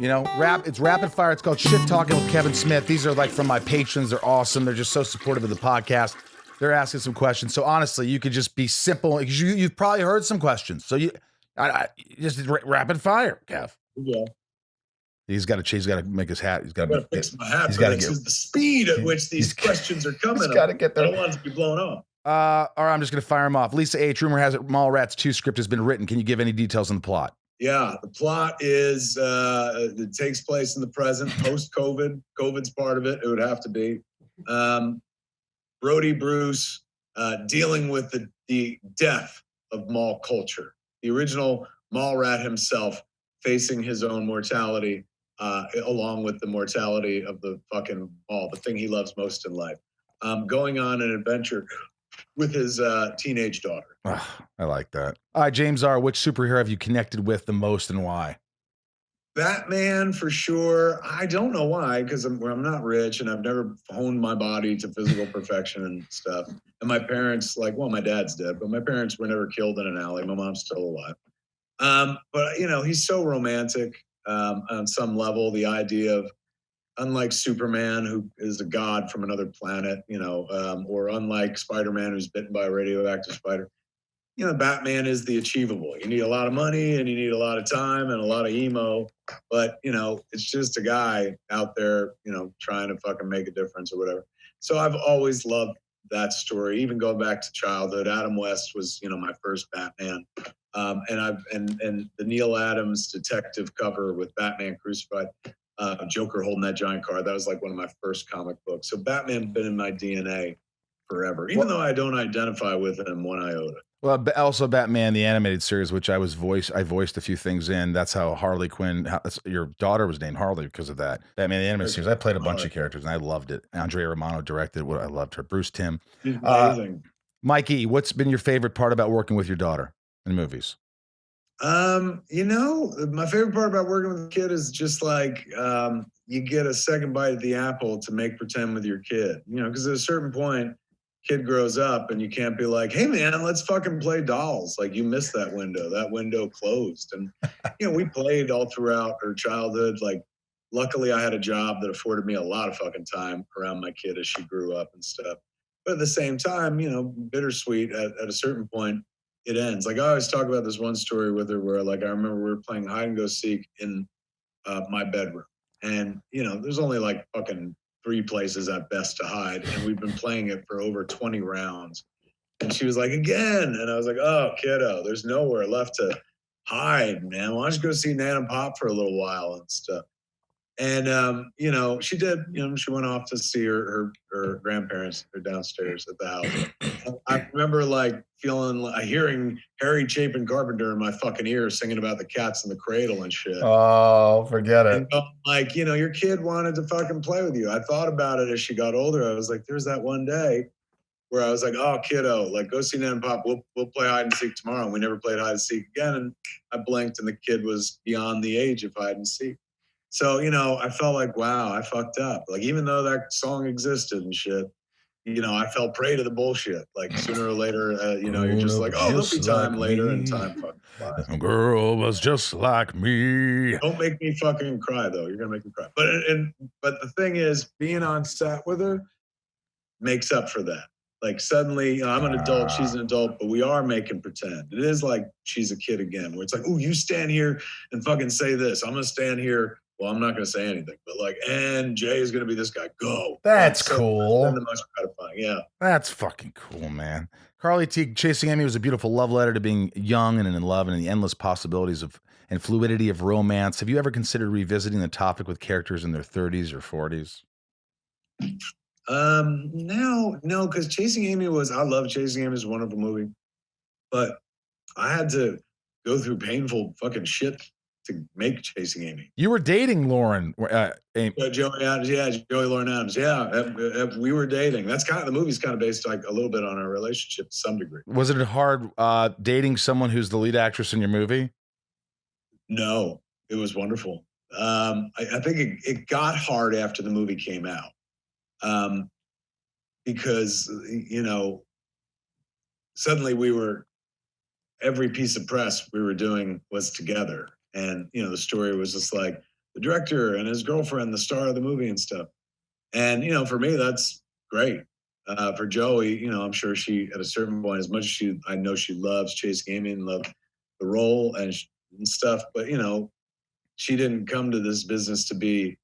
You know, it's rapid fire. It's called Shit Talking with Kevin Smith. These are like from my patrons. They're awesome. They're just so supportive of the podcast. They're asking some questions. So honestly, you could just be simple because you've probably heard some questions. So just rapid fire, Kev. Yeah. He's got to make his hat. He's got to fix my hat. He's got to get the speed at which these questions are coming. He's got to get there. I don't want it to be blown off. All right, I'm just going to fire him off. Lisa H. Rumor has it Mallrats 2 script has been written. Can you give any details on the plot? Yeah, the plot is it takes place in the present, post-COVID. COVID's part of it. It would have to be. Brody Bruce dealing with the death of mall culture. The original mall rat himself facing his own mortality along with the mortality of the fucking mall, the thing he loves most in life. Going on an adventure with his teenage daughter. I like that. All right, James R., which superhero have you connected with the most and why? Batman, for sure. I don't know why, because I'm not rich and I've never honed my body to physical perfection and stuff. And my parents, my dad's dead, but my parents were never killed in an alley. My mom's still alive. But, he's so romantic on some level. The idea of, unlike Superman, who is a god from another planet, or unlike Spider-Man, who's bitten by a radioactive spider, Batman is the achievable. You need a lot of money and you need a lot of time and a lot of emo, but, it's just a guy out there, trying to fucking make a difference or whatever. So I've always loved that story, even going back to childhood. Adam West was, my first Batman. And the Neil Adams detective cover with Batman crucified, Joker holding that giant card. That was like one of my first comic books. So Batman been in my DNA forever, even though I don't identify with him one iota. Well, also Batman, the animated series, which I voiced a few things in. That's how Harley Quinn, your daughter was named Harley because of that. Batman, the animated series. I played a bunch of characters and I loved it. Andrea Romano directed what I loved her. Bruce Timm. She's amazing. Mikey, what's been your favorite part about working with your daughter in movies? My favorite part about working with a kid is just you get a second bite at the apple to make pretend with your kid, because at a certain point, kid grows up and you can't be like, hey man, let's fucking play dolls. Like you missed that window closed. And, we played all throughout her childhood. Like, luckily I had a job that afforded me a lot of fucking time around my kid as she grew up and stuff. But at the same time, bittersweet at a certain point, it ends. Like I always talk about this one story with her where I remember we were playing hide and go seek in my bedroom. And, there's only fucking 3 places at best to hide. And we've been playing it for over 20 rounds. And she was like, again. And I was like, oh, kiddo, there's nowhere left to hide, man. Why don't you go see Nan and Pop for a little while and stuff? And, she did, she went off to see her grandparents. They're downstairs at the house. I remember hearing Harry Chapin Carpenter in my fucking ear singing about the cats in the cradle and shit. Oh, forget it. And your kid wanted to fucking play with you. I thought about it as she got older. I was like, there's that one day where I was like, oh, kiddo, go see Nan and Pop. We'll play hide and seek tomorrow. And we never played hide and seek again. And I blinked and the kid was beyond the age of hide and seek. So, I felt like, wow, I fucked up. Even though that song existed and shit, I fell prey to the bullshit. Sooner or later, you're just like, oh, there'll be time later and time fucking flies. A girl was just like me. Don't make me fucking cry, though. You're going to make me cry. But the thing is, being on set with her makes up for that. Suddenly, I'm an adult, she's an adult, but we are making pretend. It is like she's a kid again, where it's like, oh, you stand here and fucking say this. I'm going to stand here. Well, I'm not going to say anything, but and Jay is going to be this guy. Go. That's cool. That's the most gratifying. Yeah. That's fucking cool, man. Carly T. Chasing Amy was a beautiful love letter to being young and in love and the endless possibilities of and fluidity of romance. Have you ever considered revisiting the topic with characters in their 30s or 40s? No, because Chasing Amy I love Chasing Amy. It's a wonderful movie, but I had to go through painful fucking shit to make Chasing Amy. You were dating Lauren. Joey Adams, Joey Lauren Adams. Yeah, we were dating. That's the movie's kind of based a little bit on our relationship to some degree. Was it hard dating someone who's the lead actress in your movie? No, it was wonderful. I think it got hard after the movie came out. Because, suddenly every piece of press we were doing was together. And, the story was just the director and his girlfriend, the star of the movie and stuff. And, you know, for me, that's great. For Joey, you know, I'm sure she, at a certain point, as much as I know she loves chasing Amy and loved the role and stuff, but, you know, she didn't come to this business to be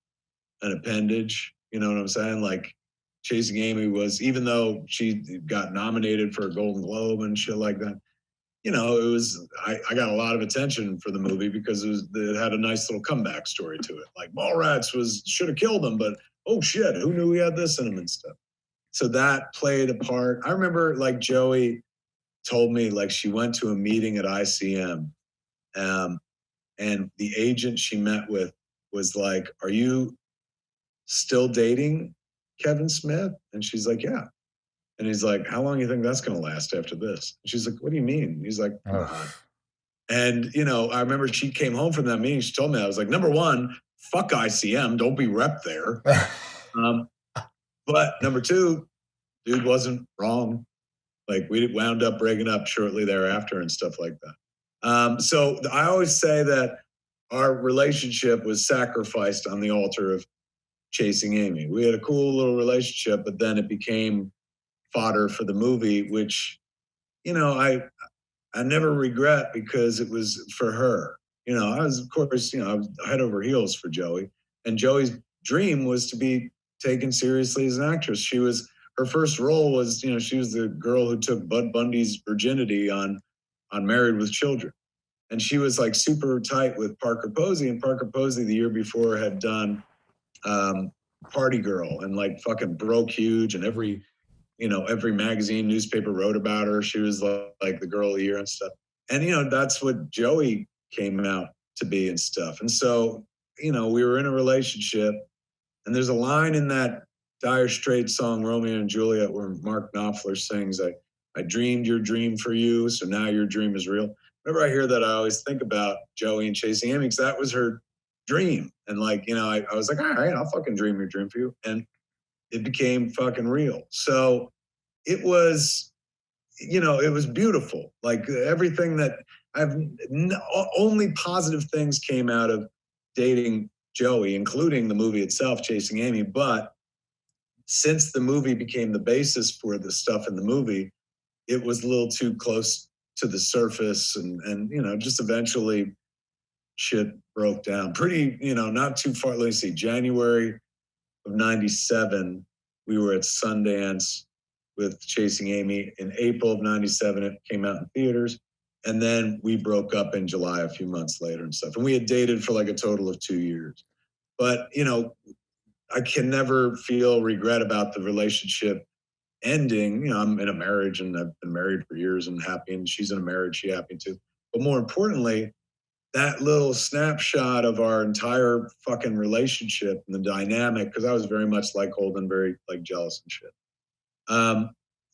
an appendage. You know what I'm saying? Like, Chasing Amy was, even though she got nominated for a Golden Globe and shit like that, you know, it was, I got a lot of attention for the movie because it had a nice little comeback story to it. Like, Mallrats should have killed him, but oh shit, who knew he had this in him and stuff. So that played a part. I remember, like, Joey told me, like, she went to a meeting at ICM, and the agent she met with was like, "Are you still dating Kevin Smith?" And she's like, "Yeah." And he's like, "How long do you think that's going to last after this?" And she's like, "What do you mean?" He's like, "Come on." And, you know, I remember she came home from that meeting. She told me, I was like, number one, fuck ICM. Don't be rep there. But number two, dude wasn't wrong. Like, we wound up breaking up shortly thereafter and stuff like that. So I always say that our relationship was sacrificed on the altar of Chasing Amy. We had a cool little relationship, but then it became fodder for the movie, which, you know, I never regret because it was for her. You know, I was, of course, you know, I was head over heels for Joey. And Joey's dream was to be taken seriously as an actress. Her first role was, you know, she was the girl who took Bud Bundy's virginity on Married with Children. And she was like super tight with Parker Posey. And Parker Posey the year before had done Party Girl and like fucking broke huge, and every magazine, newspaper wrote about her. She was like the girl of the year and stuff. And, you know, that's what Joey came out to be and stuff. And so, you know, we were in a relationship, and there's a line in that Dire Straits song, Romeo and Juliet, where Mark Knopfler sings, I dreamed your dream for you, so now your dream is real. Whenever I hear that, I always think about Joey and Chasing Amy, because that was her dream. And like, you know, I was like, all right, I'll fucking dream your dream for you. And it became fucking real. So it was, you know, it was beautiful. Like, everything that only positive things came out of dating Joey, including the movie itself, Chasing Amy. But since the movie became the basis for the stuff in the movie, it was a little too close to the surface, and you know, just eventually shit broke down. Pretty, you know, not too far. Let me see, January of '97, we were at Sundance with Chasing Amy. In April of '97, it came out in theaters. And then we broke up in July, a few months later and stuff. And we had dated for like a total of 2 years. But, you know, I can never feel regret about the relationship ending. You know, I'm in a marriage and I've been married for years and happy, and she's in a marriage, she happy too. But more importantly, that little snapshot of our entire fucking relationship and the dynamic, because I was very much like Holden, very like jealous and shit,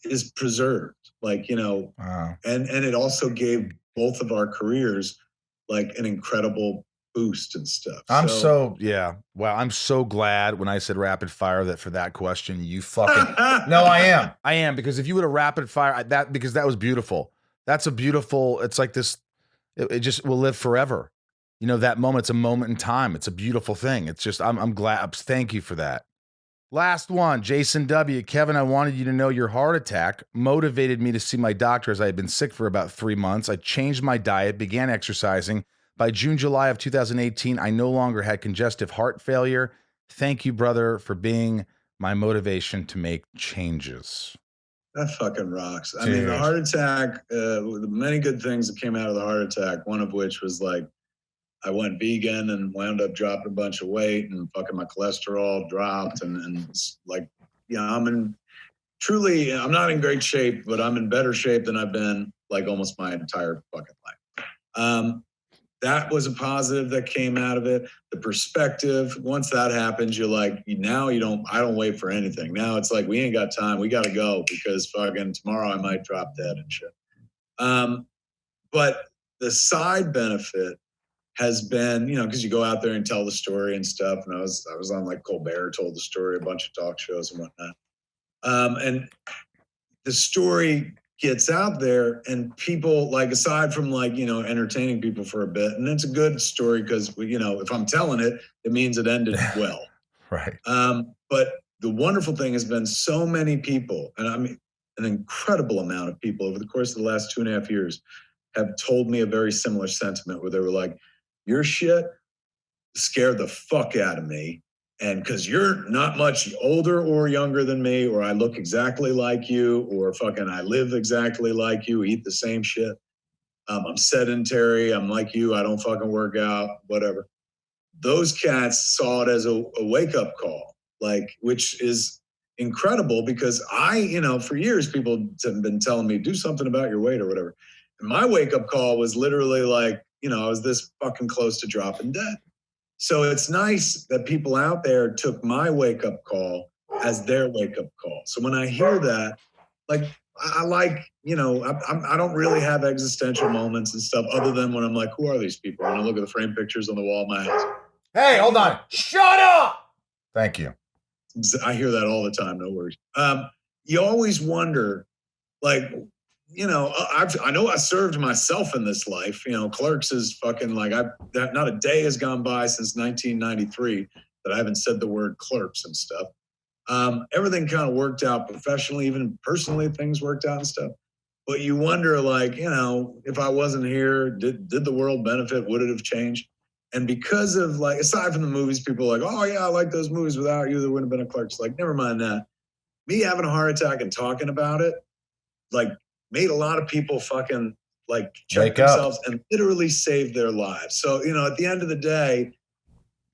is preserved. Like, you know, Wow. and it also gave both of our careers like an incredible boost and stuff. Yeah. Wow. I'm so glad when I said rapid fire that for that question, you fucking, no, I am, because if you would have rapid fire because that was beautiful. That's a beautiful, it's like this, it just will live forever. You know, that moment, it's a moment in time. It's a beautiful thing. It's just, I'm glad. Thank you for that. Last one, Jason W. Kevin, I wanted you to know your heart attack motivated me to see my doctor, as I had been sick for about 3 months. I changed my diet, began exercising. By June, July of 2018, I no longer had congestive heart failure. Thank you, brother, for being my motivation to make changes. That fucking rocks. I Dude. mean, the heart attack, the many good things that came out of the heart attack, one of which was like, I went vegan and wound up dropping a bunch of weight, and fucking my cholesterol dropped, and like, yeah, I'm not in great shape, but I'm in better shape than I've been like almost my entire fucking life. That was a positive that came out of it. The perspective, once that happens, you're like, I don't wait for anything. Now it's like, we ain't got time. We got to go, because fucking tomorrow I might drop dead and shit. But the side benefit has been, you know, because you go out there and tell the story and stuff. And I was on like Colbert, told the story, a bunch of talk shows and whatnot. And the story gets out there and people, like, aside from, like, you know, entertaining people for a bit, and it's a good story because, you know, if I'm telling it, it means it ended well. Right. But the wonderful thing has been so many people, and I mean an incredible amount of people over the course of the last 2.5 years have told me a very similar sentiment where they were like, your shit scared the fuck out of me. And because you're not much older or younger than me, or I look exactly like you, or fucking I live exactly like you, eat the same shit. I'm sedentary. I'm like you. I don't fucking work out, whatever. Those cats saw it as a wake up call, like, which is incredible because I, you know, for years people have been telling me, do something about your weight or whatever. And my wake up call was literally like, you know, I was this fucking close to dropping dead. So it's nice that people out there took my wake up call as their wake up call. So when I hear that, like, I like, you know, I don't really have existential moments and stuff other than when I'm like, who are these people? When I look at the frame pictures on the wall of my house. Hey, hold on. Shut up. Thank you. I hear that all the time. No worries. You always wonder, like, you know, I know I served myself in this life. You know, Clerks is fucking like not a day has gone by since 1993 that I haven't said the word Clerks and stuff. Everything kind of worked out professionally, even personally, things worked out and stuff. But you wonder, like, you know, if I wasn't here, did the world benefit? Would it have changed? And because of, like, aside from the movies, people are like, oh yeah, I like those movies. Without you, there wouldn't have been a Clerks. Like, never mind that. Me having a heart attack and talking about it, like, made a lot of people fucking like check themselves and literally save their lives. So, you know, at the end of the day,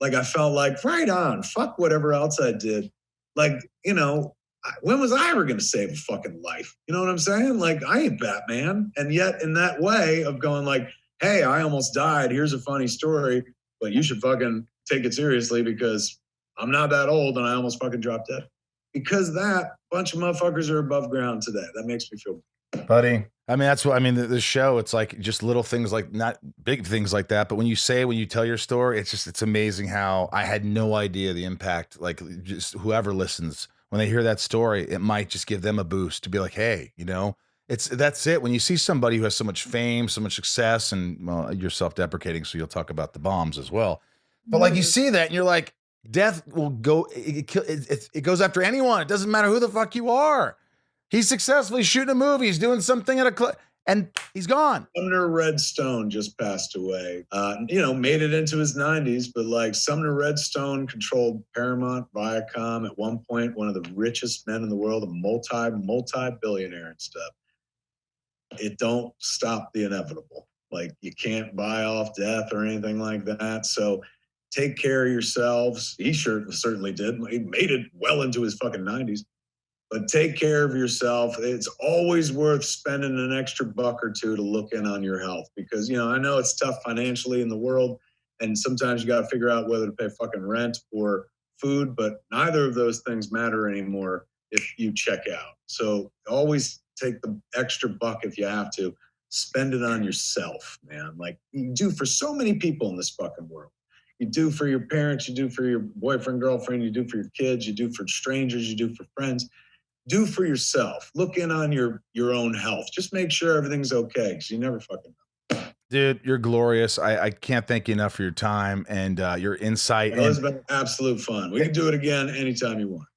like, I felt like, right on, fuck whatever else I did. Like, you know, when was I ever going to save a fucking life? You know what I'm saying? Like, I ain't Batman. And yet in that way of going like, hey, I almost died. Here's a funny story, but you should fucking take it seriously because I'm not that old and I almost fucking dropped dead. Because that bunch of motherfuckers are above ground today. That makes me feel buddy. I mean, that's what I mean. The show, it's like just little things, like not big things like that. But when you tell your story, it's amazing how I had no idea the impact. Like, just whoever listens, when they hear that story, it might just give them a boost to be like, hey, you know, that's it. When you see somebody who has so much fame, so much success, and well, you're self-deprecating, so you'll talk about the bombs as well. But like, you see that and you're like, death will go, it goes after anyone. It doesn't matter who the fuck you are. He's successfully shooting a movie. He's doing something at and he's gone. Sumner Redstone just passed away. You know, made it into his 90s, but like, Sumner Redstone controlled Paramount, Viacom at one point, one of the richest men in the world, a multi-billionaire and stuff. It don't stop the inevitable. Like, you can't buy off death or anything like that. So take care of yourselves. He certainly did. He made it well into his fucking 90s. But take care of yourself. It's always worth spending an extra buck or two to look in on your health because, you know, I know it's tough financially in the world, and sometimes you got to figure out whether to pay fucking rent or food, but neither of those things matter anymore if you check out. So always take the extra buck if you have to. Spend it on yourself, man. Like you do for so many people in this fucking world. You do for your parents, you do for your boyfriend, girlfriend, you do for your kids, you do for strangers, you do for friends. Do for yourself. Look in on your own health. Just make sure everything's okay because you never fucking know. Dude, you're glorious. I can't thank you enough for your time and your insight. It's been absolute fun. We can do it again anytime you want.